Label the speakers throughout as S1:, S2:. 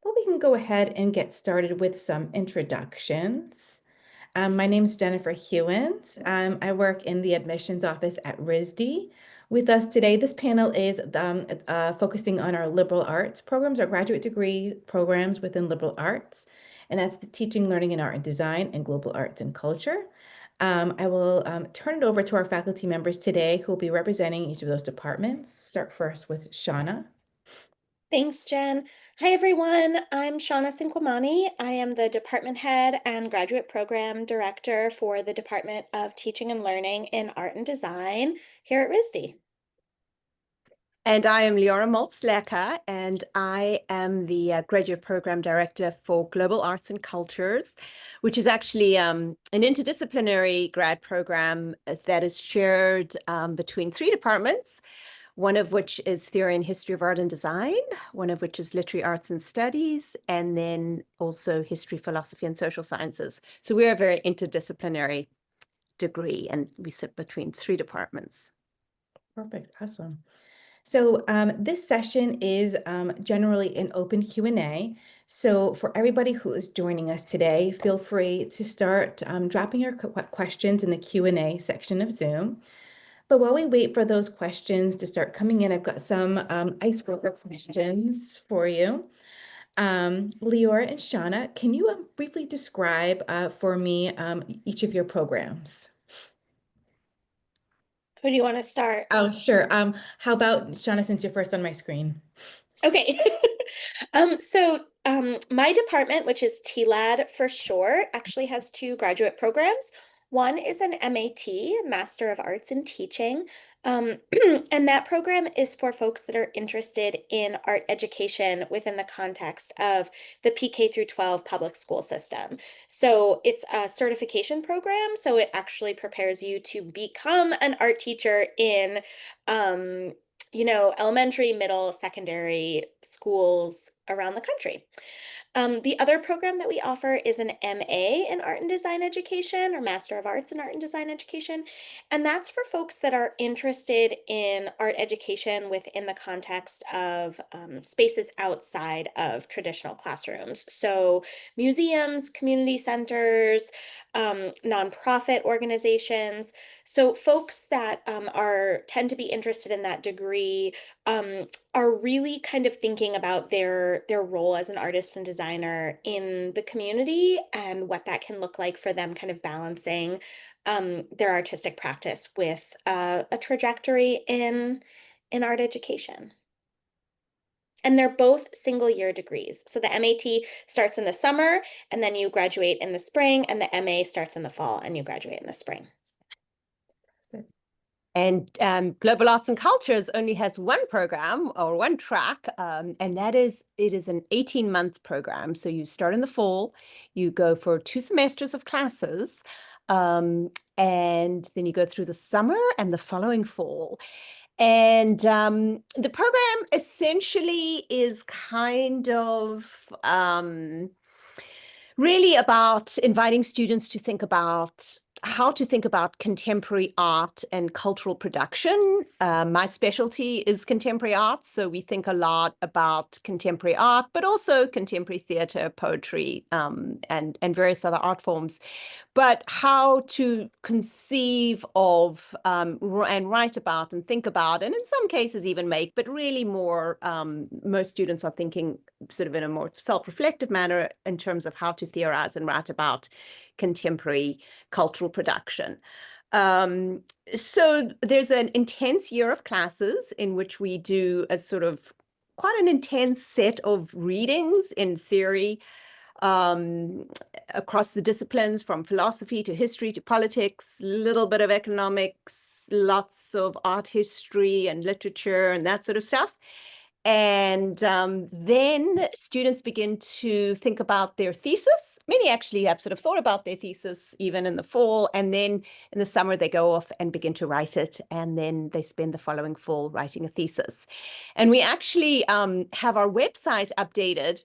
S1: Well, we can go ahead and get started with some introductions. My name is Jennifer Hewins. I work in the admissions office at RISD. With us today, this panel is focusing on our liberal arts programs, our graduate degree programs within liberal arts, and that's the teaching, learning, and art and design and global arts and culture. I will turn it over to our faculty members today who will be representing each of those departments. Start first with Shauna.
S2: Thanks, Jen. Hi, everyone. I'm Shauna Cinquamani. I am the department head and graduate program director for the Department of Teaching and Learning in Art and Design here at RISD.
S3: And I am Leora Maltz-Lecker, and I am the Graduate Program Director for Global Arts and Cultures, which is actually an interdisciplinary grad program that is shared between three departments, one of which is Theory and History of Art and Design, one of which is Literary Arts and Studies, and then also History, Philosophy, and Social Sciences. So we're a very interdisciplinary degree, and we sit between three departments.
S1: Perfect. Awesome. So this session is generally an open Q&A. So for everybody who is joining us today, feel free to start dropping your questions in the Q&A section of Zoom. But while we wait for those questions to start coming in, I've got some icebreaker questions for you. Leora and Shauna, can you briefly describe for me each of your programs?
S2: Who do you want to start?
S1: Oh, sure. How about Shauna, since you're first on my screen?
S2: Okay. My department, which is TLAD for short, actually has two graduate programs. One is an MAT, Master of Arts in Teaching. And that program is for folks that are interested in art education within the context of the PK through 12 public school system. So it's a certification program. So it actually prepares you to become an art teacher in elementary, middle, secondary schools around the country. The other program that we offer is an MA in Art and Design Education, or Master of Arts in Art and Design Education. And that's for folks that are interested in art education within the context of spaces outside of traditional classrooms. So museums, community centers, nonprofit organizations. So folks that tend to be interested in that degree are really kind of thinking about their role as an artist and designer in the community and what that can look like for them, kind of balancing their artistic practice with a trajectory in art education. And they're both single year degrees. So the MAT starts in the summer, and then you graduate in the spring, and the MA starts in the fall, and you graduate in the spring.
S3: And Global Arts and Cultures only has one program or one track, and it is an 18-month program. So you start in the fall, you go for 2 semesters of classes, and then you go through the summer and the following fall. And the program essentially is kind of really about inviting students to think about how to think about contemporary art and cultural production. My specialty is contemporary art, so we think a lot about contemporary art, but also contemporary theater, poetry, and various other art forms. But how to conceive of and write about and think about, and in some cases even make, but really more, most students are thinking sort of in a more self-reflective manner in terms of how to theorize and write about contemporary cultural production. So there's an intense year of classes in which we do a sort of quite an intense set of readings in theory across the disciplines, from philosophy to history to politics, a little bit of economics, lots of art history and literature and that sort of stuff. And then students begin to think about their thesis. Many actually have sort of thought about their thesis even in the fall, and then in the summer they go off and begin to write it, and then they spend the following fall writing a thesis. And we actually have our website updated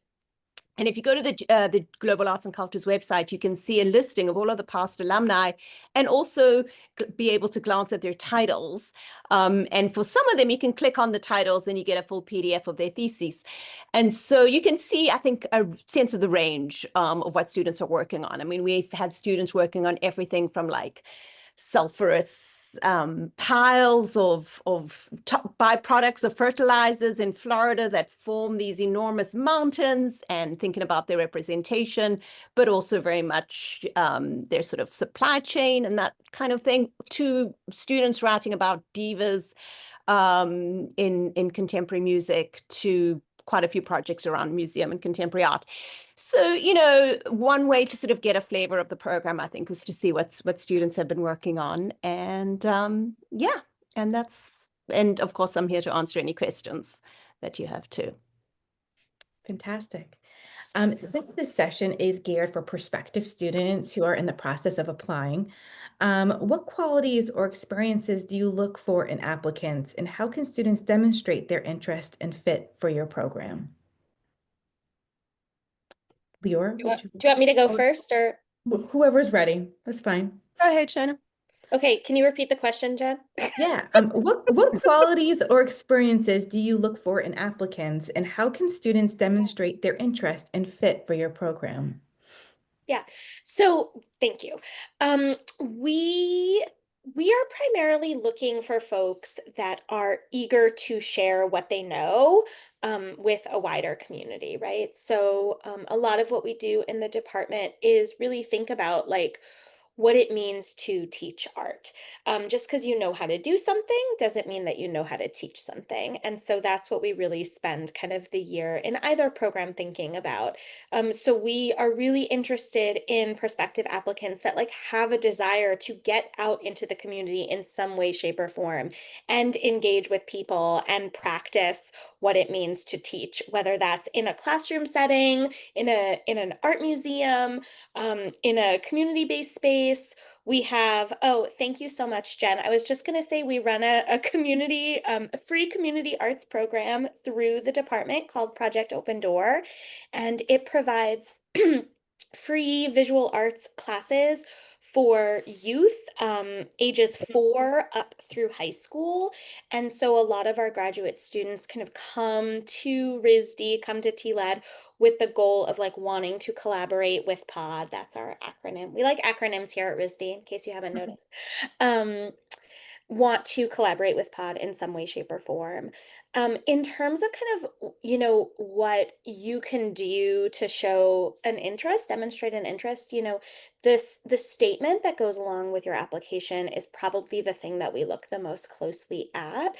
S3: And if you go to the Global Arts and Cultures website, you can see a listing of all of the past alumni and also be able to glance at their titles. And for some of them, you can click on the titles and you get a full PDF of their theses. And so you can see, I think, a sense of the range of what students are working on. I mean, we've had students working on everything from like sulfurous piles of byproducts of fertilizers in Florida that form these enormous mountains, and thinking about their representation, but also very much their sort of supply chain and that kind of thing, to students writing about divas in contemporary music, to quite a few projects around museum and contemporary art. So, you know, one way to sort of get a flavor of the program, I think, is to see what students have been working on. And yeah, and of course, I'm here to answer any questions that you have too.
S1: Fantastic. Since this session is geared for prospective students who are in the process of applying, what qualities or experiences do you look for in applicants, and how can students demonstrate their interest and fit for your program? Lior,
S2: Do you want me to go first, or?
S1: Whoever's ready, that's fine.
S3: Go ahead, Shannon.
S2: Okay, can you repeat the question, Jen?
S1: Yeah. What qualities or experiences do you look for in applicants, and how can students demonstrate their interest and fit for your program?
S2: Yeah, so thank you. We are primarily looking for folks that are eager to share what they know with a wider community, right? So a lot of what we do in the department is really think about like what it means to teach art. Just because you know how to do something doesn't mean that you know how to teach something. And so that's what we really spend kind of the year in either program thinking about. So we are really interested in prospective applicants that like have a desire to get out into the community in some way, shape, or form and engage with people and practice what it means to teach, whether that's in a classroom setting, in an art museum, in a community-based space. We have, oh, thank you so much, Jen. I was just going to say we run a community, a free community arts program through the department called Project Open Door, and it provides free visual arts classes for youth ages 4 up through high school. And so a lot of our graduate students kind of come to RISD, come to TLED with the goal of like wanting to collaborate with POD. That's our acronym. We like acronyms here at RISD, in case you haven't noticed. Want to collaborate with POD in some way, shape, or form. In terms of kind of, you know, what you can do to show an interest, demonstrate an interest, you know, the statement that goes along with your application is probably the thing that we look the most closely at.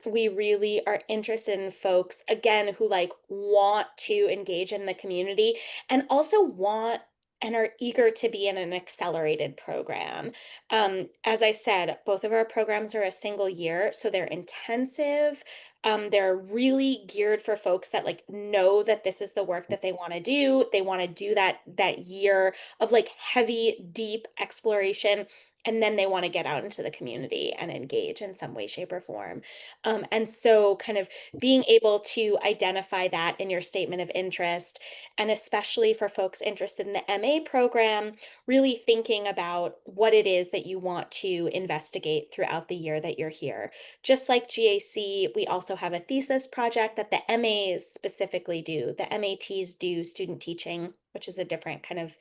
S2: We really are interested in folks, again, who like want to engage in the community and also want and are eager to be in an accelerated program. As I said, both of our programs are a single year, so they're intensive. They're really geared for folks that like know that this is the work that they want to do. They want to do that year of like heavy, deep exploration. And then they want to get out into the community and engage in some way, shape, or form. And so kind of being able to identify that in your statement of interest, and especially for folks interested in the MA program, really thinking about what it is that you want to investigate throughout the year that you're here. Just like GAC, we also have a thesis project that the MAs specifically do. The MATs do student teaching, which is a different kind of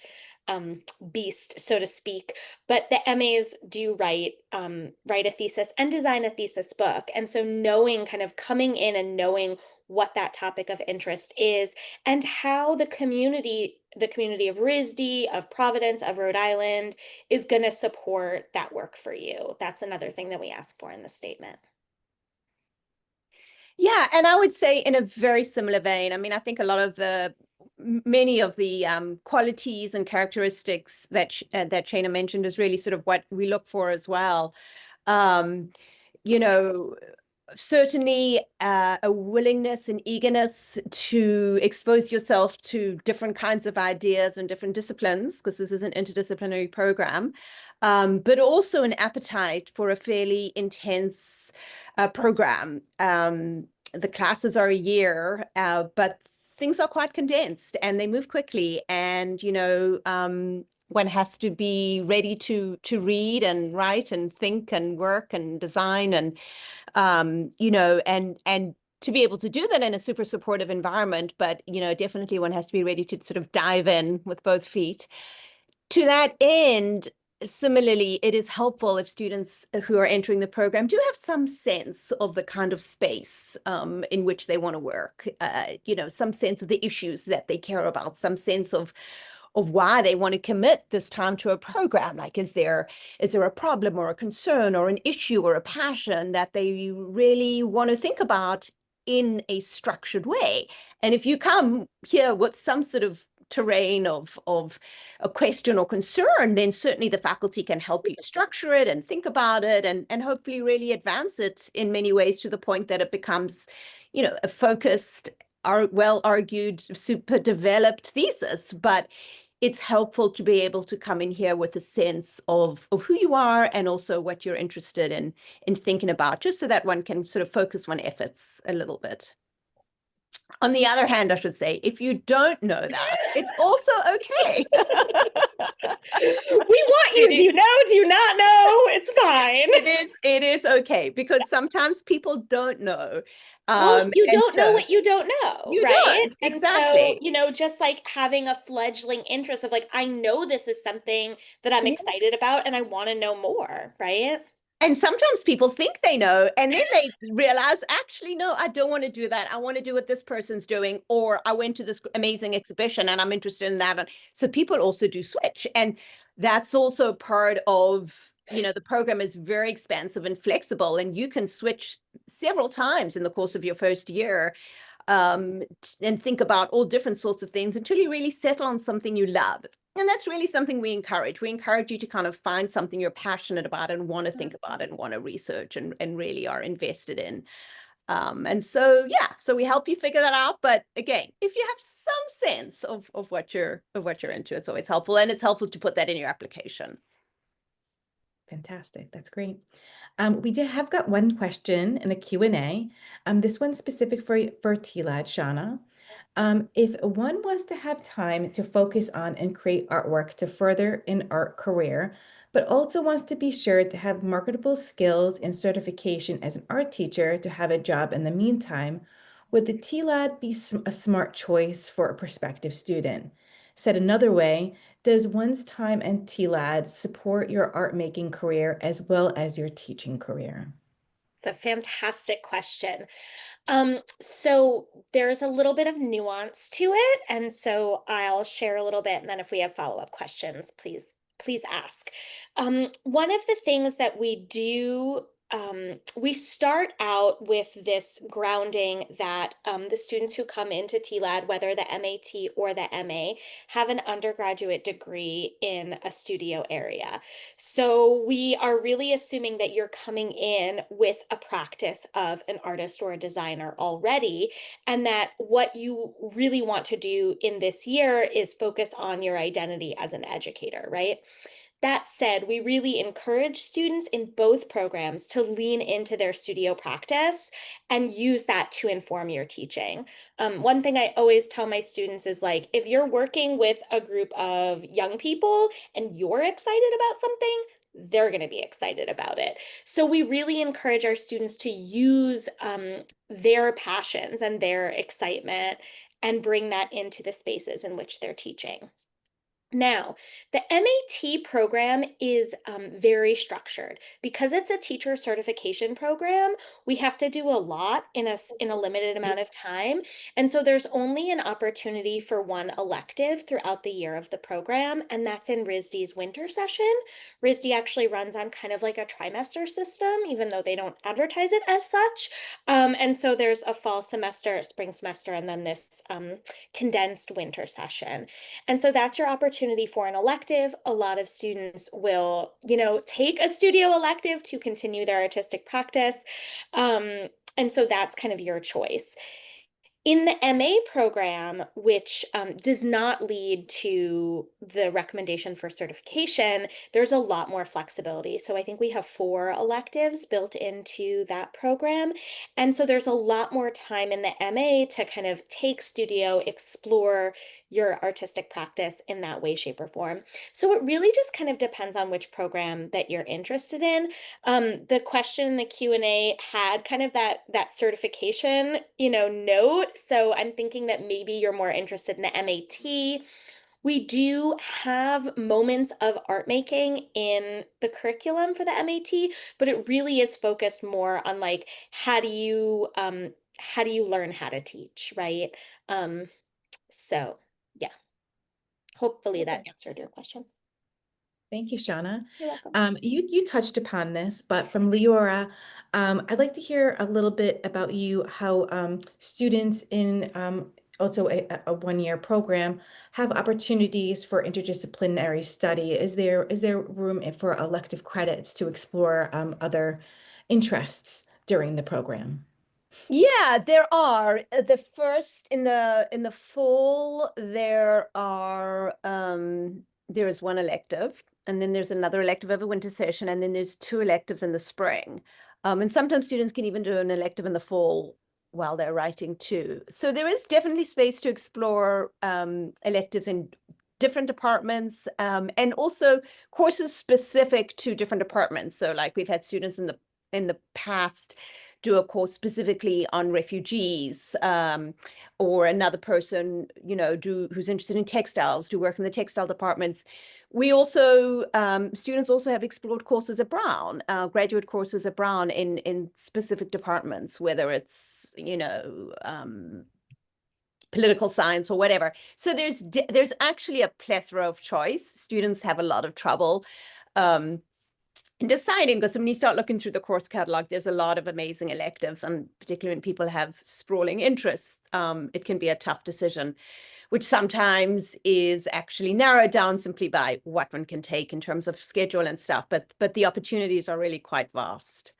S2: beast, so to speak. But the MAs do write a thesis and design a thesis book. And so knowing, kind of coming in and knowing what that topic of interest is and how the community of RISD, of Providence, of Rhode Island is going to support that work for you. That's another thing that we ask for in the statement.
S3: Yeah, and I would say in a very similar vein, I mean, I think many of the qualities and characteristics that that Shana mentioned is really sort of what we look for as well. You know, certainly a willingness and eagerness to expose yourself to different kinds of ideas and different disciplines, because this is an interdisciplinary program, but also an appetite for a fairly intense program. The classes are a year, but things are quite condensed and they move quickly, and one has to be ready to read and write and think and work and design, and and to be able to do that in a super supportive environment. But definitely one has to be ready to sort of dive in with both feet. To that end, similarly, it is helpful if students who are entering the program do have some sense of the kind of space in which they want to work, some sense of the issues that they care about, some sense of why they want to commit this time to a program. Like, is there a problem or a concern or an issue or a passion that they really want to think about in a structured way? And if you come here with some sort of terrain of a question or concern, then certainly the faculty can help you structure it and think about it, and hopefully really advance it in many ways to the point that it becomes, a focused, well-argued, super developed thesis. But it's helpful to be able to come in here with a sense of who you are and also what you're interested in thinking about, just so that one can sort of focus one's efforts a little bit. On the other hand, I should say, if you don't know that, it's also okay.
S2: We want you. Do you know? Do you not know? It's fine.
S3: It is okay, because sometimes people don't know.
S2: Well, you don't know what you don't know,
S3: You
S2: right?
S3: don't,
S2: And
S3: exactly.
S2: so, just like having a fledgling interest of like, I know this is something that I'm
S3: Yeah.
S2: excited about and I want to know more, right?
S3: And sometimes people think they know, and then they realize, actually, no, I don't want to do that. I want to do what this person's doing, or I went to this amazing exhibition and I'm interested in that. And so people also do switch. And that's also part of, the program is very expansive and flexible, and you can switch several times in the course of your first year, and think about all different sorts of things until you really settle on something you love. And that's really something we encourage. We encourage you to kind of find something you're passionate about and want to think about and want to research and really are invested in. And so, yeah, so we help you figure that out. But again, if you have some sense of what you're into, it's always helpful. And it's helpful to put that in your application.
S1: Fantastic. That's great. We have got one question in the Q&A. This one's specific for TLAD, Shauna. If one wants to have time to focus on and create artwork to further an art career, but also wants to be sure to have marketable skills and certification as an art teacher to have a job in the meantime, would the TLAD be a smart choice for a prospective student? Said another way, does one's time and TLAD support your art making career as well as your teaching career?
S2: The fantastic question. So there's a little bit of nuance to it, and so I'll share a little bit, and then if we have follow-up questions, please ask. One of the things that we do, we start out with this grounding that the students who come into TLAD, whether the MAT or the MA, have an undergraduate degree in a studio area. So we are really assuming that you're coming in with a practice of an artist or a designer already, and that what you really want to do in this year is focus on your identity as an educator, right? That said, we really encourage students in both programs to lean into their studio practice and use that to inform your teaching. One thing I always tell my students is like, if you're working with a group of young people and you're excited about something, they're going to be excited about it. So we really encourage our students to use their passions and their excitement and bring that into the spaces in which they're teaching. Now, the MAT program is very structured. Because it's a teacher certification program, we have to do a lot in a limited amount of time. And so there's only an opportunity for one elective throughout the year of the program, and that's in RISD's winter session. RISD actually runs on kind of like a trimester system, even though they don't advertise it as such. And so there's a fall semester, a spring semester, and then this condensed winter session. And so that's your opportunity for an elective. A lot of students will, take a studio elective to continue their artistic practice. And so that's kind of your choice. In the MA program, which does not lead to the recommendation for certification, there's a lot more flexibility. So I think we have 4 electives built into that program. And so there's a lot more time in the MA to kind of take studio, explore your artistic practice in that way, shape, or form. So it really just kind of depends on which program that you're interested in. The question in the Q&A had kind of that certification, note. So I'm thinking that maybe you're more interested in the MAT. We do have moments of art making in the curriculum for the MAT, but it really is focused more on like how do you learn how to teach, right? Um, so yeah, hopefully that
S1: Okay.
S2: answered your question.
S1: Thank you, Shauna.
S2: You're welcome.
S1: You touched upon this, but from Leora, I'd like to hear a little bit about you, how students in also a one-year program have opportunities for interdisciplinary study. Is there room for elective credits to explore other interests during the program?
S3: Yeah, there are. The first in the fall, there is one elective, and then there's another elective over winter session, and then there's 2 electives in the spring. And sometimes students can even do an elective in the fall while they're writing too. So there is definitely space to explore electives in different departments, and also courses specific to different departments. So like we've had students in the past do a course specifically on refugees, or another person, who's interested in textiles, do work in the textile departments. We also, students also have explored courses at Brown, graduate courses at Brown in specific departments, whether it's, political science or whatever. So there's actually a plethora of choice. Students have a lot of trouble in deciding, because when you start looking through the course catalog, there's a lot of amazing electives, and particularly when people have sprawling interests, it can be a tough decision, which sometimes is actually narrowed down simply by what one can take in terms of schedule and stuff. But the opportunities are really quite vast.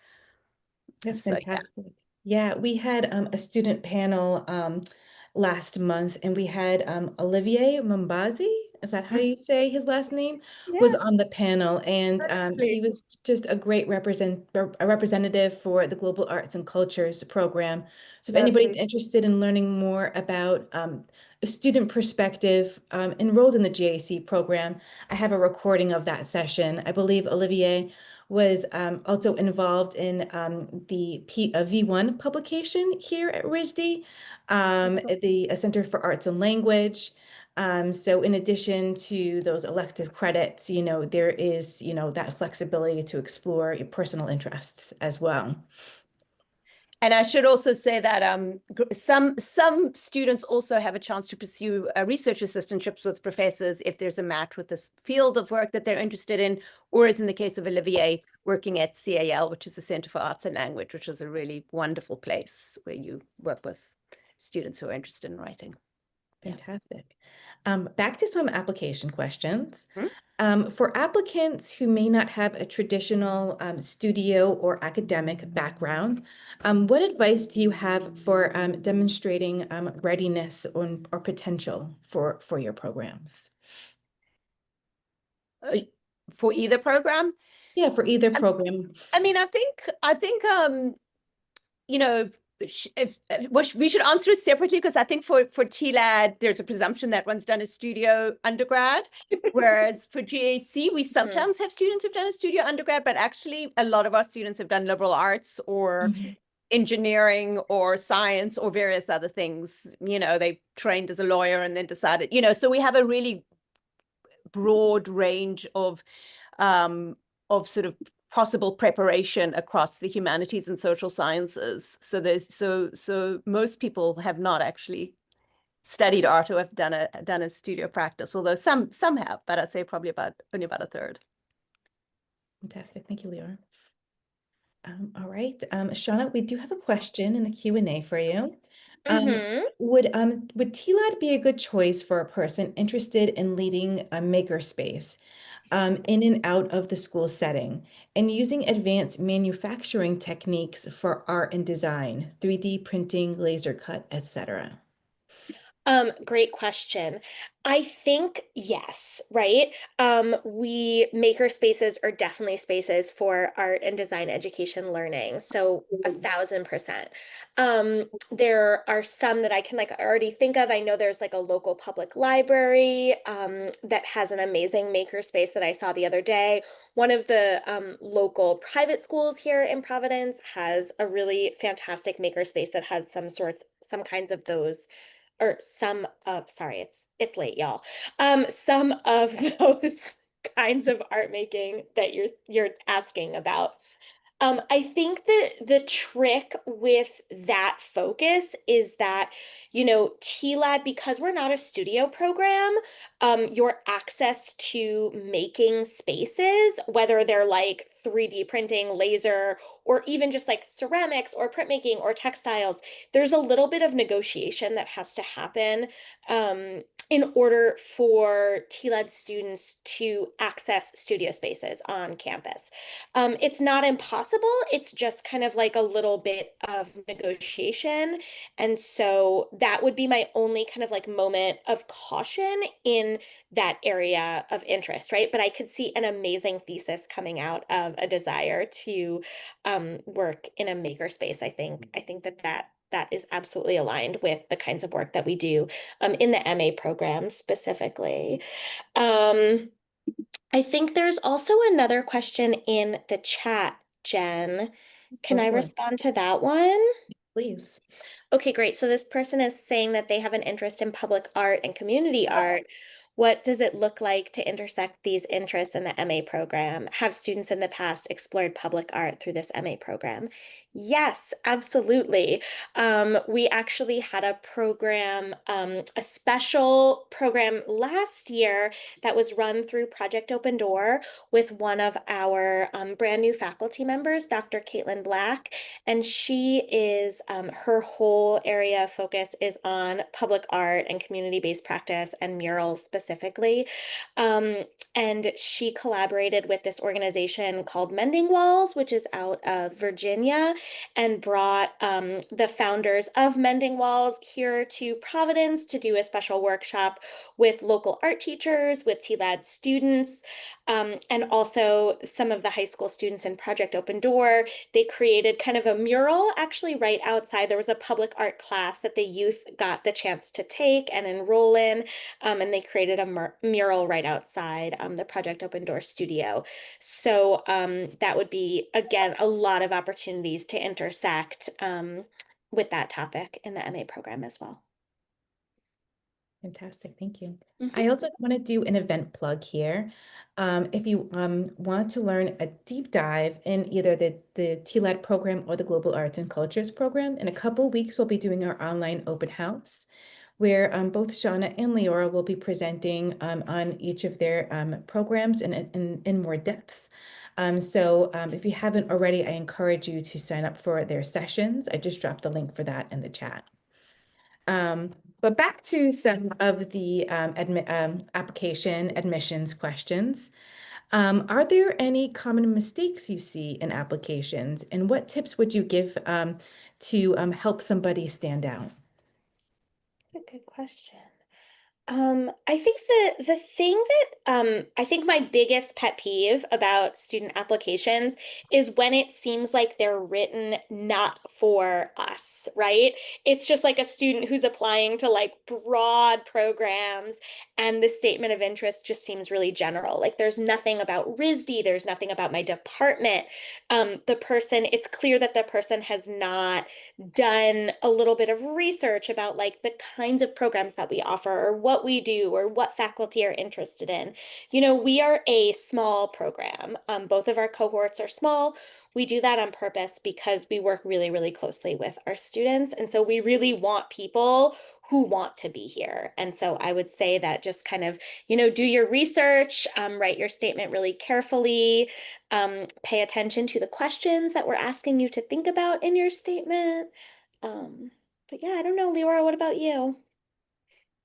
S1: That's
S3: So yeah.
S1: fantastic. Yeah, we had a student panel last month, and we had Olivier Mombazi, is that how
S3: Mm,
S1: you say his last name, was
S3: yeah,
S1: on the panel, and he
S3: absolutely.
S1: was just a great a representative for the Global Arts and Cultures program. So if anybody's
S3: Lovely.
S1: interested in learning more about a student perspective enrolled in the GAC program, I have a recording of that session. I believe Olivier was also involved in the V1 publication here at RISD,
S3: Excellent.
S1: at the Center for Arts and Language. So in addition to those elective credits, there is, that flexibility to explore your personal interests as well.
S3: And I should also say that some students also have a chance to pursue research assistantships with professors if there's a match with the field of work that they're interested in, or as in the case of Olivier, working at CAL, which is the Center for Arts and Language, which is a really wonderful place where you work with students who are interested in writing. Yeah.
S1: Fantastic. Back to some application questions.
S3: Hmm?
S1: For applicants who may not have a traditional studio or academic background, what advice do you have for demonstrating readiness or potential for your programs?
S3: For either program?
S1: Yeah, for either program.
S3: I mean, I think you know, we should answer it separately, because I think for TLAD, there's a presumption that one's done a studio undergrad, whereas for GAC, we sometimes have students who've done a studio undergrad, but actually a lot of our students have done liberal arts or
S1: Mhm.
S3: engineering or science or various other things. They've trained as a lawyer and then decided, so we have a really broad range of sort of possible preparation across the humanities and social sciences. So most people have not actually studied art or have done a studio practice, although some have, but I'd say probably only about a third.
S1: Fantastic. Thank you, Leora. All right, Shauna, we do have a question in the Q&A for you.
S2: Mm-hmm.
S1: Would TLAD be a good choice for a person interested in leading a makerspace, in and out of the school setting, and using advanced manufacturing techniques for art and design, 3D printing, laser cut, etc.
S2: Great question. I think yes, right? We maker spaces are definitely spaces for art and design education learning. So 1,000%. There are some that I can like already think of. I know there's like a local public library that has an amazing maker space that I saw the other day. One of the local private schools here in Providence has a really fantastic maker space that has some kinds of those or some of sorry, it's late, y'all. Some of those kinds of art making that you're asking about. I think that the trick with that focus is that, TLAD, because we're not a studio program, your access to making spaces, whether they're like 3D printing, laser, or even just like ceramics or printmaking or textiles, there's a little bit of negotiation that has to happen. In order for TLAD students to access studio spaces on campus. It's not impossible. It's just kind of like a little bit of negotiation. And so that would be my only kind of like moment of caution in that area of interest, right? But I could see an amazing thesis coming out of a desire to work in a makerspace. I think that is absolutely aligned with the kinds of work that we do in the MA program specifically. Um, I think there's also another question in the chat, Jen. Can
S1: Go
S2: I
S1: for it,
S2: respond to that one?
S1: please.
S2: Okay, great. So this person is saying that they have an interest in public art and community art. What does it look like to intersect these interests in the MA program? Have students in the past explored public art through this MA program? Yes, absolutely. We actually had a program, a special program last year that was run through Project Open Door with one of our brand new faculty members, Dr. Caitlin Black. And she is, her whole area of focus is on public art and community-based practice and murals specifically. Um, and she collaborated with this organization called Mending Walls, which is out of Virginia, and brought the founders of Mending Walls here to Providence to do a special workshop with local art teachers, with TLAD students, and also some of the high school students in Project Open Door. They created kind of a mural actually right outside. There was a public art class that the youth got the chance to take and enroll in, and they created a mural right outside the Project Open Door studio. So that would be, again, a lot of opportunities to intersect with that topic in the MA program as well.
S1: Fantastic, thank you.
S2: Mhm.
S1: I also want to do an event plug here. If you want to learn a deep dive in either the TLAD program or the Global Arts and Cultures program, in a couple weeks, we'll be doing our online open house where both Shauna and Leora will be presenting on each of their programs in more depth. So if you haven't already, I encourage you to sign up for their sessions. I just dropped the link for that in the chat. But back to some of the application admissions questions. Are there any common mistakes you see in applications, and what tips would you give to help somebody stand out?
S2: A good question. I think the thing that I think my biggest pet peeve about student applications is when it seems like they're written not for us, right? It's just like a student who's applying to like broad programs, and the statement of interest just seems really general. Like there's nothing about RISD, there's nothing about my department. It's clear that the person has not done a little bit of research about like the kinds of programs that we offer or what we do or what faculty are interested in. We are a small program. Both of our cohorts are small. We do that on purpose because we work really, really closely with our students. And so we really want people who want to be here. And so I would say that just kind of, do your research, write your statement really carefully, pay attention to the questions that we're asking you to think about in your statement. But yeah, I don't know, Leora, what about you?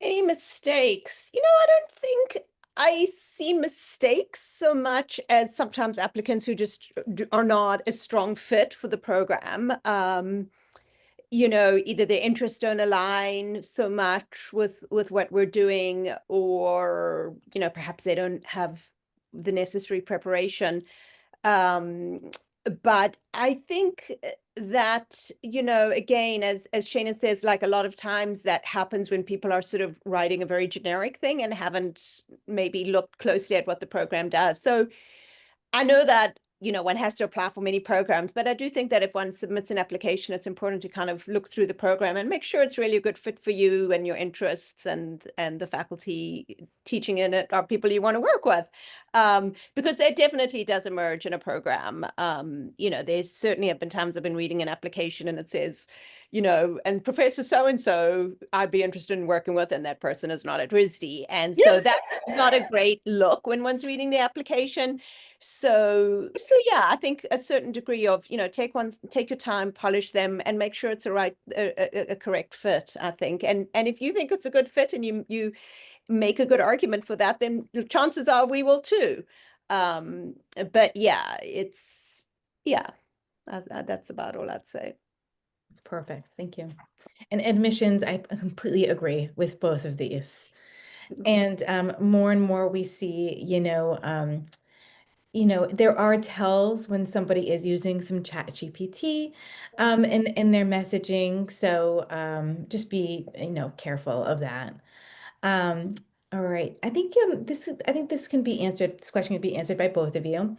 S3: Any mistakes? I don't think I see mistakes so much as sometimes applicants who just are not a strong fit for the program. Either their interests don't align so much with what we're doing, or, perhaps they don't have the necessary preparation. Um, but I think that, again, as Shana says, like a lot of times that happens when people are sort of writing a very generic thing and haven't maybe looked closely at what the program does. So I know that, one has to apply for many programs, but I do think that if one submits an application, it's important to kind of look through the program and make sure it's really a good fit for you and your interests, and the faculty teaching in it are people you want to work with. Because there definitely does emerge in a program. There certainly have been times I've been reading an application and it says, and Professor so-and-so I'd be interested in working with, and that person is not at RISD. And so that's not a great look when one's reading the application. So yeah, I think a certain degree of, take your time, polish them, and make sure it's a correct fit, I think. And if you think it's a good fit and you make a good argument for that, then chances are we will too. But yeah, that's about all I'd say.
S1: It's perfect. Thank you. And admissions, I completely agree with both of these. And more and more we see, there are tells when somebody is using some chat GPT in their messaging. So just be, careful of that. Um, all right. I think this can be answered. This question can be answered by both of you.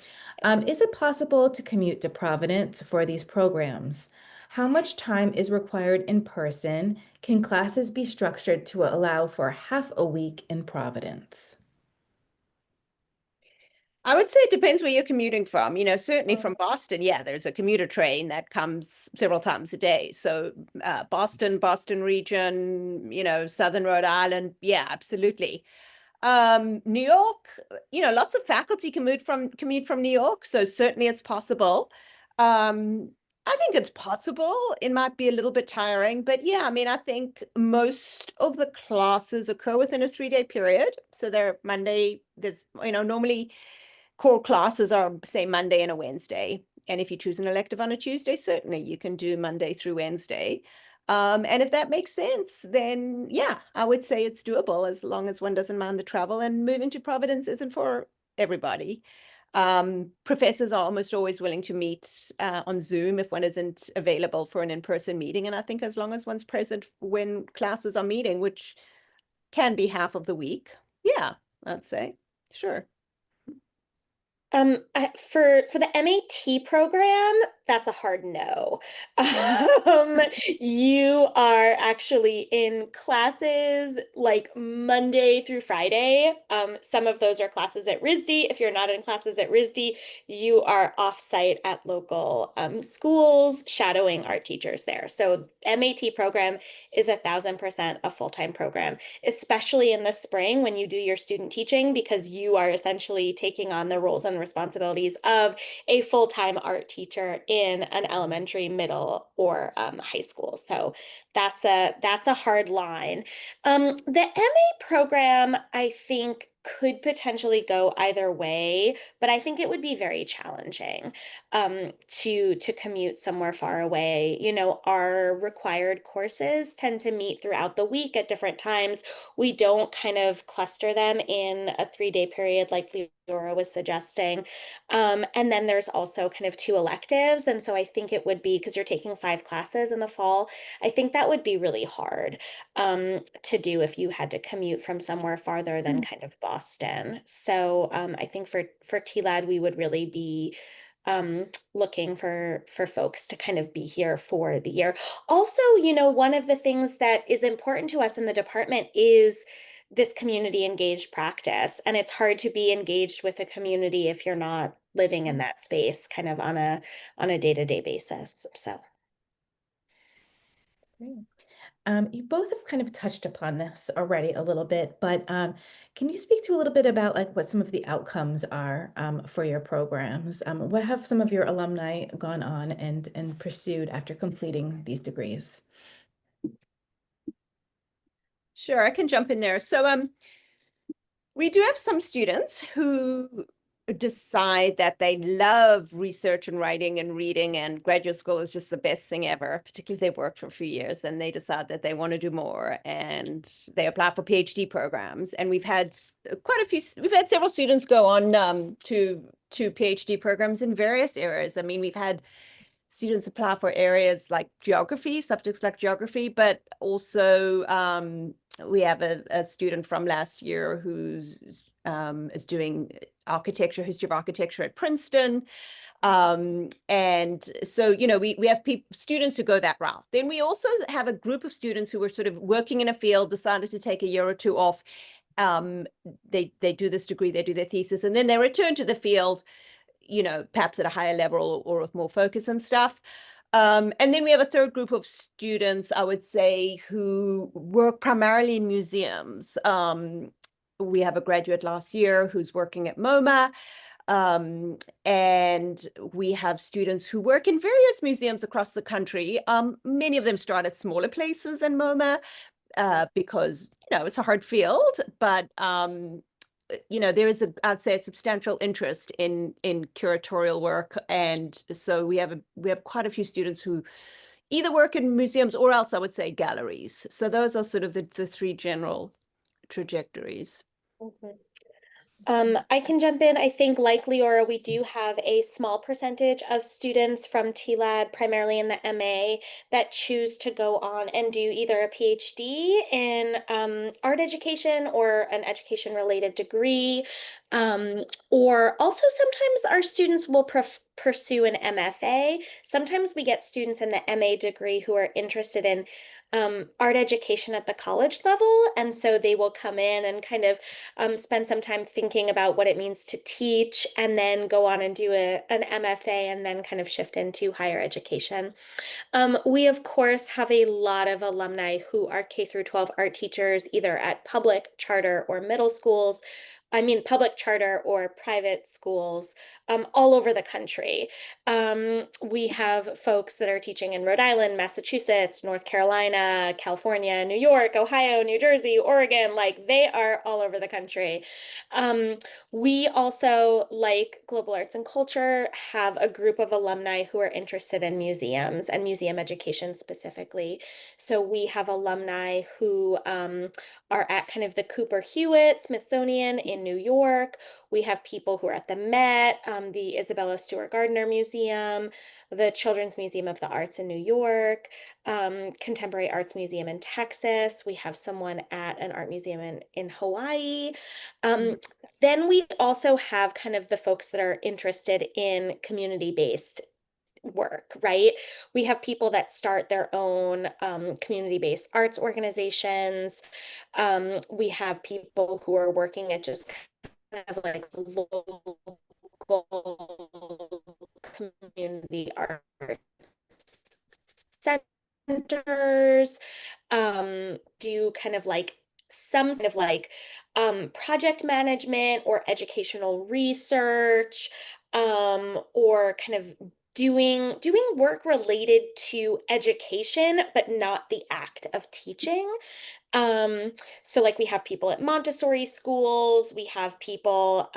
S1: Is it possible to commute to Providence for these programs? How much time is required in person? Can classes be structured to allow for half a week in Providence?
S3: I would say it depends where you're commuting from. Certainly from Boston, yeah, there's a commuter train that comes several times a day. So Boston region, Southern Rhode Island, yeah, absolutely. New York, lots of faculty commute from New York, so certainly it's possible. I think it's possible. It might be a little bit tiring, but yeah, I mean, I think most of the classes occur within a 3-day period. So they're Monday, normally core classes are, say, Monday and a Wednesday. And if you choose an elective on a Tuesday, certainly you can do Monday through Wednesday. And if that makes sense, then yeah, I would say it's doable as long as one doesn't mind the travel. And moving to Providence isn't for everybody. Professors are almost always willing to meet on Zoom if one isn't available for an in-person meeting. And I think as long as one's present when classes are meeting, which can be half of the week, yeah, I'd say, sure.
S2: For the MAT program, that's a hard no. You are actually in classes like Monday through Friday. Some of those are classes at RISD. If you're not in classes at RISD, you are offsite at local schools shadowing art teachers there. So MAT program is 1,000% a full-time program, especially in the spring when you do your student teaching, because you are essentially taking on the roles and responsibilities of a full-time art teacher in an elementary, middle, or high school. So that's a hard line. The MA program, I think, could potentially go either way, but I think it would be very challenging to commute somewhere far away. Our required courses tend to meet throughout the week at different times. We don't kind of cluster them in a 3-day period like Leora was suggesting. And then there's also kind of 2 electives. And so I think it would be, because you're taking 5 classes in the fall, I think that would be really hard to do if you had to commute from somewhere farther than kind of Boston. So I think for TLAD, we would really be looking for folks to kind of be here for the year. Also, one of the things that is important to us in the department is this community engaged practice. And it's hard to be engaged with a community if you're not living in that space kind of on a day-to-day basis. So
S1: Great. You both have kind of touched upon this already a little bit, but can you speak to a little bit about like what some of the outcomes are for your programs? What have some of your alumni gone on and pursued after completing these degrees?
S3: Sure, I can jump in there. So We do have some students who decide that they love research and writing and reading, and graduate school is just the best thing ever, particularly if they've worked for a few years and they decide that they want to do more and they apply for PhD programs. And we've had several students go on to PhD programs in various areas. I mean, we've had students apply for areas like geography, subjects like geography, but also we have a student from last year who's is doing architecture, history of architecture at Princeton. And so, we have students who go that route. Then we also have a group of students who were sort of working in a field, decided to take a year or two off. They do this degree, they do their thesis, and then they return to the field, perhaps at a higher level or with more focus and stuff. And then we have a third group of students, I would say, who work primarily in museums. We have a graduate last year who's working at MoMA. And we have students who work in various museums across the country. Many of them start at smaller places than MoMA because, it's a hard field, but there is I'd say a substantial interest in curatorial work. And so we have quite a few students who either work in museums or else I would say galleries. So those are sort of the three general trajectories.
S2: Mhm. I can jump in. I think, like Leora, we do have a small percentage of students from TLAD, primarily in the MA, that choose to go on and do either a PhD in art education or an education related degree. Or also sometimes our students will pursue an MFA. Sometimes we get students in the MA degree who are interested in art education at the college level. And so they will come in and kind of spend some time thinking about what it means to teach and then go on and do an MFA and then kind of shift into higher education. We, of course, have a lot of alumni who are K through 12 art teachers, either at public, charter, or middle schools. I mean, public charter or private schools all over the country. We have folks that are teaching in Rhode Island, Massachusetts, North Carolina, California, New York, Ohio, New Jersey, Oregon, like they are all over the country. Um, we also, like Global Arts and Culture, have a group of alumni who are interested in museums and museum education specifically. So we have alumni who are at kind of the Cooper Hewitt Smithsonian in New York. We have people who are at the Met, the Isabella Stewart Gardner Museum, the Children's Museum of the Arts in New York, Contemporary Arts Museum in Texas. We have someone at an art museum in Hawaii. Then we also have kind of the folks that are interested in community-based work, right? We have people that start their own community-based arts organizations. We have people who are working at just kind of like local community arts centers, do kind of like some kind of like project management or educational research, or kind of doing work related to education, but not the act of teaching. Um, so like we have people at Montessori schools, we have people,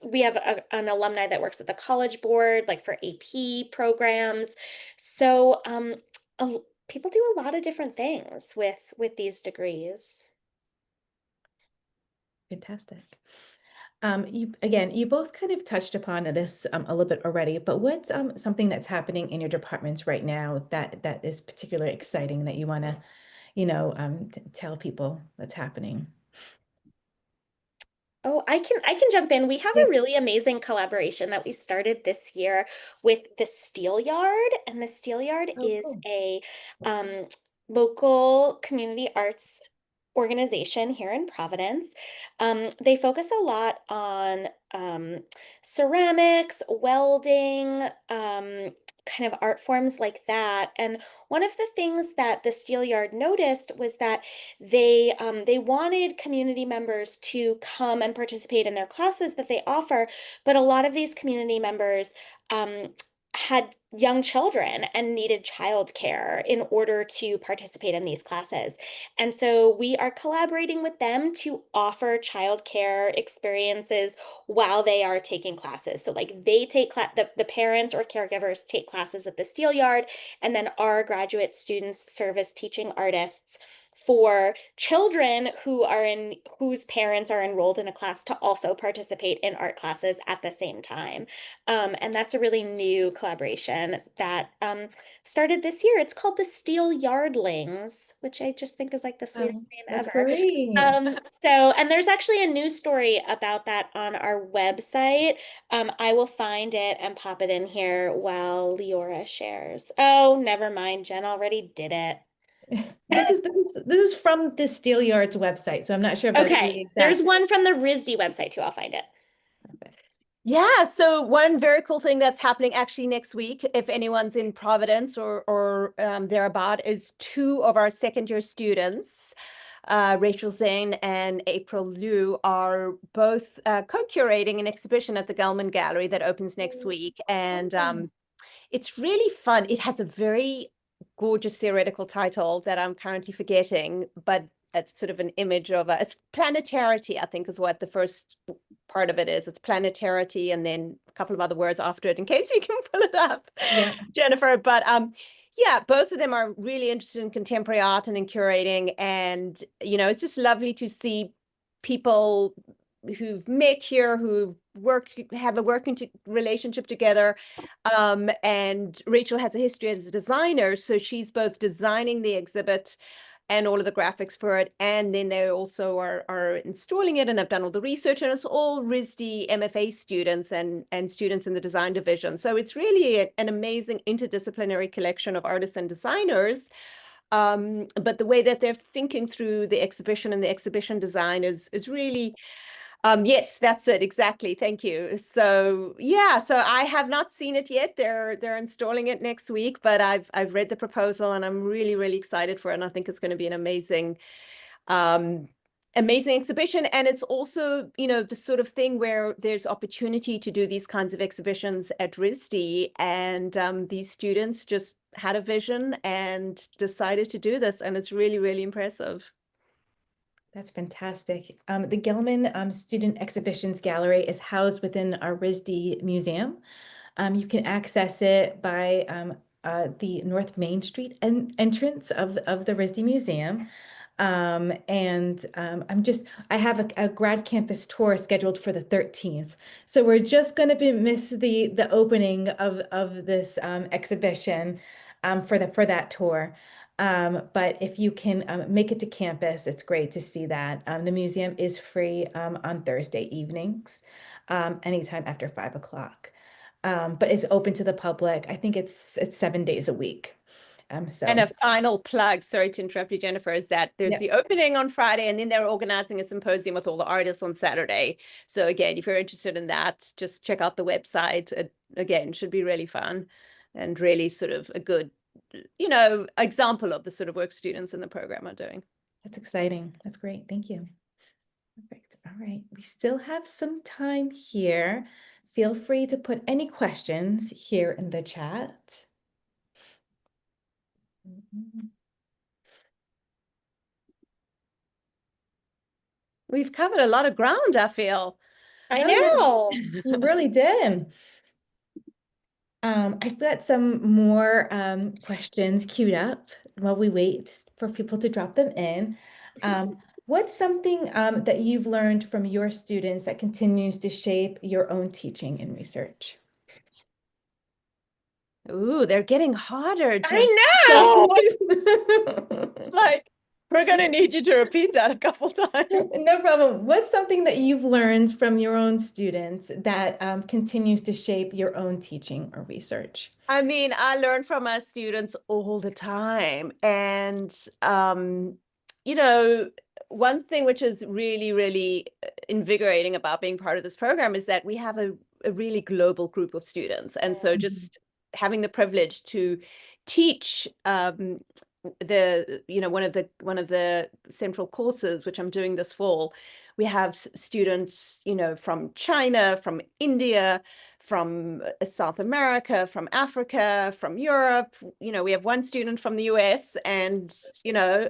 S2: we have an alumni that works at the College Board, like for AP programs. So people do a lot of different things with these degrees.
S1: Fantastic. You both kind of touched upon this a little bit already, but what's something that's happening in your departments right now that is particularly exciting that you want to, tell people what's happening?
S2: Oh, I can jump in. We have
S3: Yeah.
S2: a really amazing collaboration that we started this year with the Steel Yard, and the Steel Yard
S1: Oh,
S2: is
S1: cool.
S2: a local community arts organization here in Providence. They focus a lot on ceramics, welding, kind of art forms like that. And one of the things that the Steel Yard noticed was that they wanted community members to come and participate in their classes that they offer, but a lot of these community members had young children and needed childcare in order to participate in these classes. And so we are collaborating with them to offer childcare experiences while they are taking classes. So like they take the parents or caregivers take classes at the Steel Yard, and then our graduate students serve as teaching artists for children whose parents are enrolled in a class to also participate in art classes at the same time. And that's a really new collaboration that started this year. It's called the Steel Yardlings, which I just think is like the sweetest name
S1: That's
S2: ever.
S1: great.
S2: And there's actually a news story about that on our website. I will find it and pop it in here while Leora shares. Oh, never mind. Jen already did it.
S1: This is from the Steelyard's website, so I'm not sure if that's the
S2: Okay, there's
S1: exact.
S2: one from the RISD website too. I'll find it.
S3: Yeah, so one very cool thing that's happening actually next week, if anyone's in Providence or thereabout, is two of our second year students, Rachel Zane and April Liu, are both co-curating an exhibition at the Gelman Gallery that opens next week. And it's really fun. It has a very gorgeous theoretical title that I'm currently forgetting, but it's sort of an image of it's planetarity, I think is what the first part of it is. It's planetarity and then a couple of other words after it in case you can pull it up,
S1: Yeah.
S3: Jennifer. But yeah, both of them are really interested in contemporary art and in curating. And, you know, it's just lovely to see people who've met here, who have a working relationship together. And Rachel has a history as a designer, so she's both designing the exhibit and all of the graphics for it, and then they also are installing it and have done all the research, and it's all RISD MFA students and students in the design division. So it's really an amazing interdisciplinary collection of artists and designers. But the way that they're thinking through the exhibition and the exhibition design is really yes, that's it. Exactly. Thank you. So yeah, so I have not seen it yet. They're installing it next week, but I've read the proposal and I'm really, really excited for it. And I think it's going to be an um, amazing exhibition. And it's also, you know, the sort of thing where there's opportunity to do these kinds of exhibitions at RISD. And these students just had a vision and decided to do this. And it's really, really impressive.
S1: That's fantastic. The Gelman Student Exhibitions Gallery is housed within our RISD Museum. You can access it by the North Main Street entrance of the RISD Museum. I have a grad campus tour scheduled for the 13th. So we're just going to miss the opening of this exhibition for that tour. But if you can make it to campus, it's great to see that. The museum is free on Thursday evenings, anytime after 5 o'clock. But it's open to the public. I think it's 7 days a week.
S3: And
S1: So
S3: a final plug, sorry to interrupt you, Jennifer, is that there's
S1: yeah,
S3: the opening on Friday, and then they're organizing a symposium with all the artists on Saturday. So again, if you're interested in that, just check out the website. It, again, should be really fun and really sort of a good, you know, example of the sort of work students in the program are doing.
S1: that's exciting. That's great. Thank you. Perfect. All right. We still have some time here. Feel free to put any questions here in the chat.
S3: We've covered a lot of ground, I feel.
S2: I
S1: No,
S2: know.
S1: you really did. I've got some more questions queued up while we wait for people to drop them in. What's something that you've learned from your students that continues to shape your own teaching and research?
S3: Ooh, they're getting harder, Jen.
S2: I know.
S3: It's like, we're going to need you to repeat that a couple times.
S1: No problem. What's something that you've learned from your own students that continues to shape your own teaching or research?
S3: I mean, I learn from my students all the time. And, you know, one thing which is really, really invigorating about being part of this program is that we have a really global group of students. And so just having the privilege to teach one of the central courses, which I'm doing this fall, We have students, from China, from India, from South America, from Africa, from Europe. We have one student from the US, and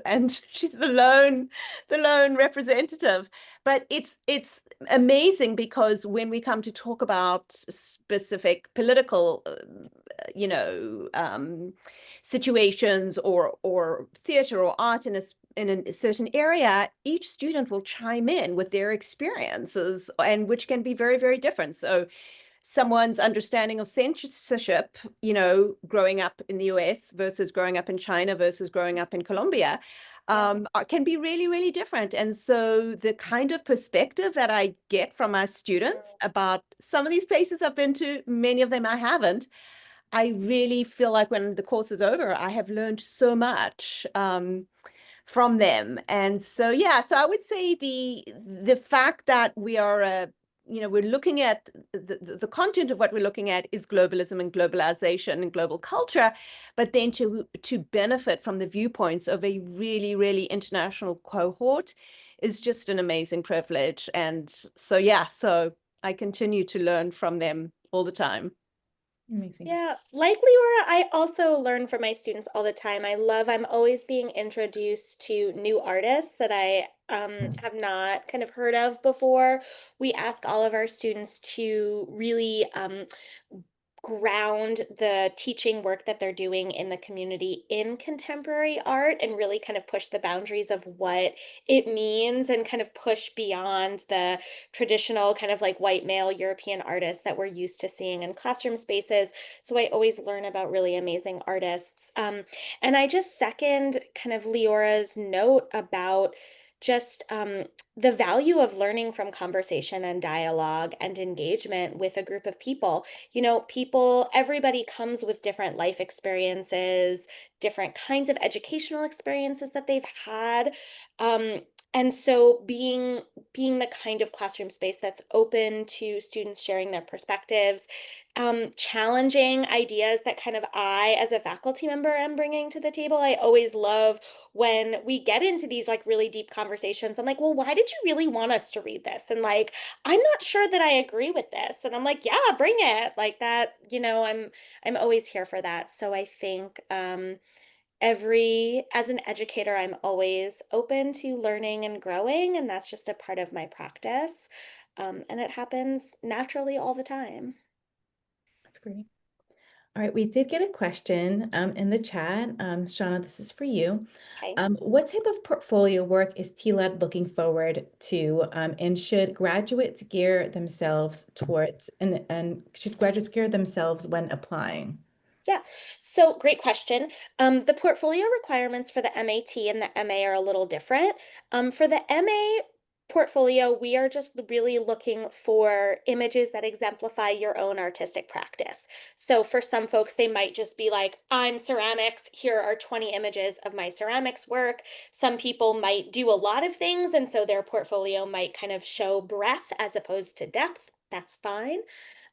S3: and she's the lone representative. But it's amazing, because when we come to talk about specific political situations, or theater or art in a certain area, each student will chime in with their experiences, and which can be very, very different. So someone's understanding of censorship, growing up in the US versus growing up in China versus growing up in Colombia, can be really, really different. And so the kind of perspective that I get from my students about some of these places I've been to, many of them I haven't, I really feel like when the course is over, I have learned so much from them. And so, yeah, so I would say the fact that we are we're looking at the content of what we're looking at is globalism and globalization and global culture, but then to benefit from the viewpoints of a really, really international cohort is just an amazing privilege. And so, yeah, so I continue to learn from them all the time.
S1: Amazing.
S2: Yeah, like Leora, I also learn from my students all the time. I'm always being introduced to new artists that I have not kind of heard of before. We ask all of our students to really ground the teaching work that they're doing in the community in contemporary art, and really kind of push the boundaries of what it means, and kind of push beyond the traditional kind of like white male European artists that we're used to seeing in classroom spaces. So I always learn about really amazing artists. And I just second kind of Leora's note about just the value of learning from conversation and dialogue and engagement with a group of people. Everybody comes with different life experiences, different kinds of educational experiences that they've had. Um, and so being the kind of classroom space that's open to students sharing their perspectives, challenging ideas that kind of I, as a faculty member, am bringing to the table. I always love when we get into these like really deep conversations. I'm like, well, why did you really want us to read this? And like, I'm not sure that I agree with this. And I'm like, yeah, bring it. Like that, I'm always here for that. So I think as an educator, I'm always open to learning and growing, and that's just a part of my practice. And it happens naturally all the time.
S1: That's great. All right, we did get a question in the chat. Shauna, this is for you.
S2: Okay.
S1: What type of portfolio work is TLED looking forward to, and should graduates gear themselves towards, and should graduates gear themselves when applying?
S2: Yeah, so great question. The portfolio requirements for the MAT and the MA are a little different. For the MA portfolio, we are just really looking for images that exemplify your own artistic practice. So for some folks, they might just be like, I'm ceramics, here are 20 images of my ceramics work. Some people might do a lot of things, and so their portfolio might kind of show breadth as opposed to depth. That's fine.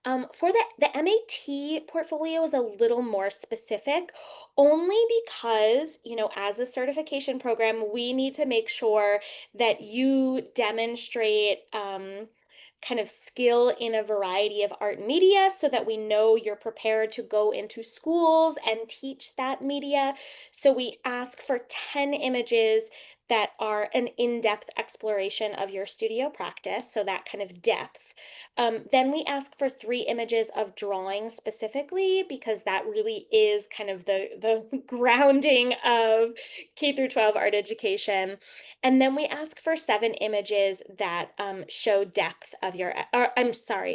S2: For the MAT portfolio is a little more specific, only because, as a certification program, we need to make sure that you demonstrate kind of skill in a variety of art media, so that we know you're prepared to go into schools and teach that media. So we ask for 10 images that are an in-depth exploration of your studio practice, so that kind of depth. Then we ask for 3 images of drawing specifically, because that really is kind of the grounding of K through 12 art education. And then we ask for 7 images that show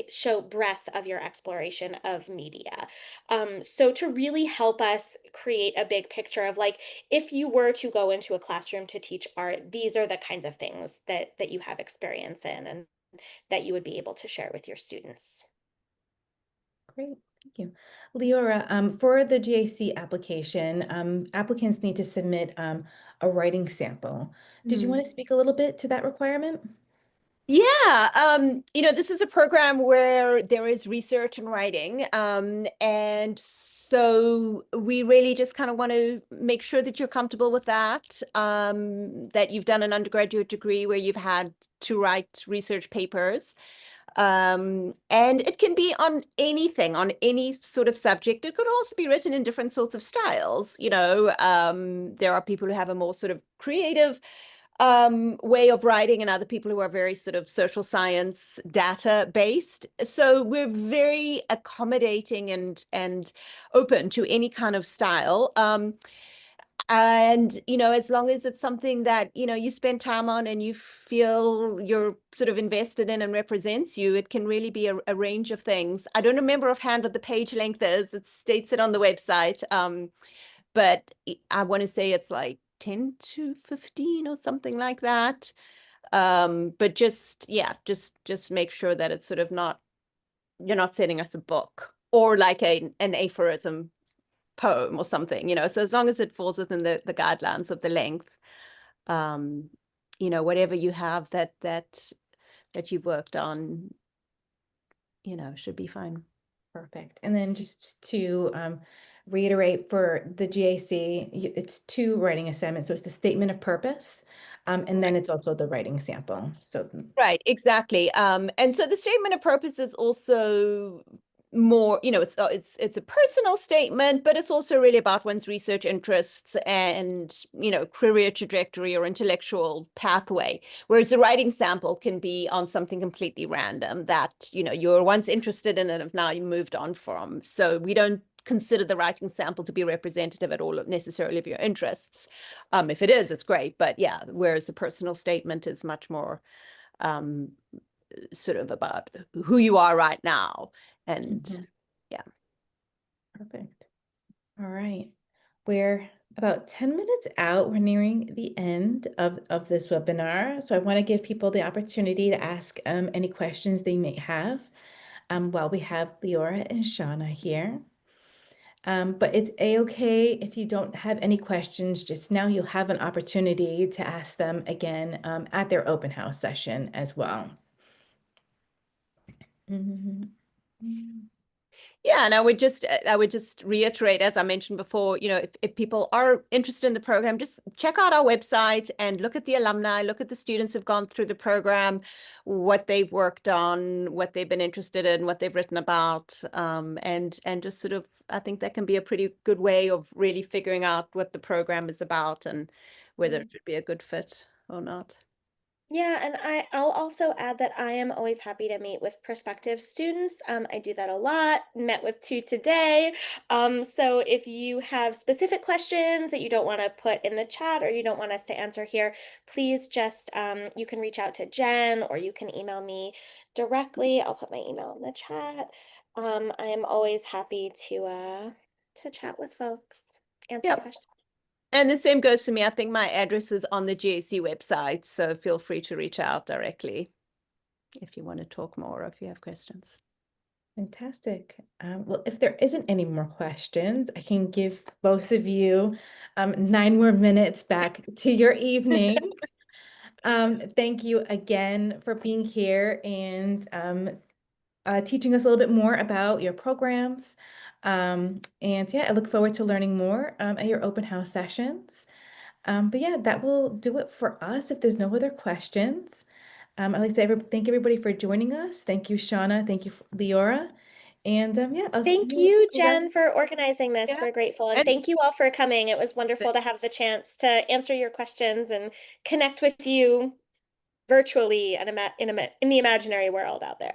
S2: show breadth of your exploration of media. So to really help us create a big picture of like, if you were to go into a classroom to teach art, these are the kinds of things that you have experience in, and that you would be able to share with your students.
S1: Great, thank you. Leora, for the GAC application, applicants need to submit a writing sample. Did you want to speak a little bit to that requirement?
S3: Yeah, this is a program where there is research and writing, and so we really just kind of want to make sure that you're comfortable with that, that you've done an undergraduate degree where you've had to write research papers. And it can be on anything, on any sort of subject. It could also be written in different sorts of styles. There are people who have a more sort of creative way of writing and other people who are very sort of social science data based. So we're very accommodating and open to any kind of style. And, as long as it's something that, you spend time on and you feel you're sort of invested in and represents you, it can really be a range of things. I don't remember offhand what the page length is. It states it on the website. But I want to say it's like 10 to 15 or something like that. But just make sure that it's sort of you're not sending us a book or like an aphorism poem or something, so as long as it falls within the guidelines of the length, whatever you have that you've worked on, should be fine.
S1: Perfect. And then just to reiterate for the GAC, it's 2 writing assignments. So it's the statement of purpose, and then it's also the writing sample. So
S3: Right, exactly. And so the statement of purpose is also more, it's a personal statement, but it's also really about one's research interests and, career trajectory or intellectual pathway. Whereas a writing sample can be on something completely random that, you were once interested in and have now you moved on from. So we don't consider the writing sample to be representative at all necessarily of your interests. If it is, it's great. But yeah, whereas a personal statement is much more sort of about who you are right now. And yeah.
S1: Perfect. All right. We're about 10 minutes out. We're nearing the end of this webinar. So I want to give people the opportunity to ask any questions they may have while we have Leora and Shauna here. But it's a-okay if you don't have any questions just now. You'll have an opportunity to ask them again at their open house session as well.
S3: Yeah, and I would just reiterate, as I mentioned before, if people are interested in the program, just check out our website and look at the alumni, look at the students who've gone through the program, what they've worked on, what they've been interested in, what they've written about, and just sort of, I think that can be a pretty good way of really figuring out what the program is about and whether it would be a good fit or not.
S2: Yeah, and I'll also add that I am always happy to meet with prospective students. I do that a lot, met with 2 today. So if you have specific questions that you don't want to put in the chat or you don't want us to answer here, please just, you can reach out to Jen or you can email me directly. I'll put my email in the chat. I am always happy to chat with folks, answer
S3: Yep.
S2: questions.
S3: And the same goes to me. I think my address is on the GAC website, so feel free to reach out directly if you want to talk more or if you have questions.
S1: Fantastic. Well, if there isn't any more questions, I can give both of you 9 more minutes back to your evening. Thank you again for being here and teaching us a little bit more about your programs. And yeah, I look forward to learning more at your open house sessions. But yeah, that will do it for us if there's no other questions. I'd like to say thank everybody for joining us. Thank you, Shauna. Thank you, Leora. And yeah, I'll see
S2: Thank
S1: you
S2: you,
S1: around.
S2: Jen, for organizing this.
S3: Yeah.
S2: We're grateful. And
S3: And
S2: thank you all for coming. It was wonderful to have the chance to answer your questions and connect with you virtually and in the imaginary world out there.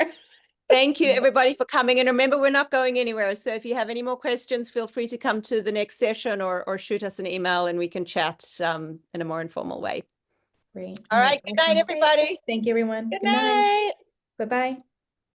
S3: thank you, everybody, for coming. And remember, we're not going anywhere. So if you have any more questions, feel free to come to the next session or shoot us an email and we can chat in a more informal way.
S1: Great.
S3: All right. Good night,
S1: Awesome.
S3: everybody.
S1: Thank you, everyone.
S2: Good
S1: Good night.
S2: night.
S1: Bye-bye.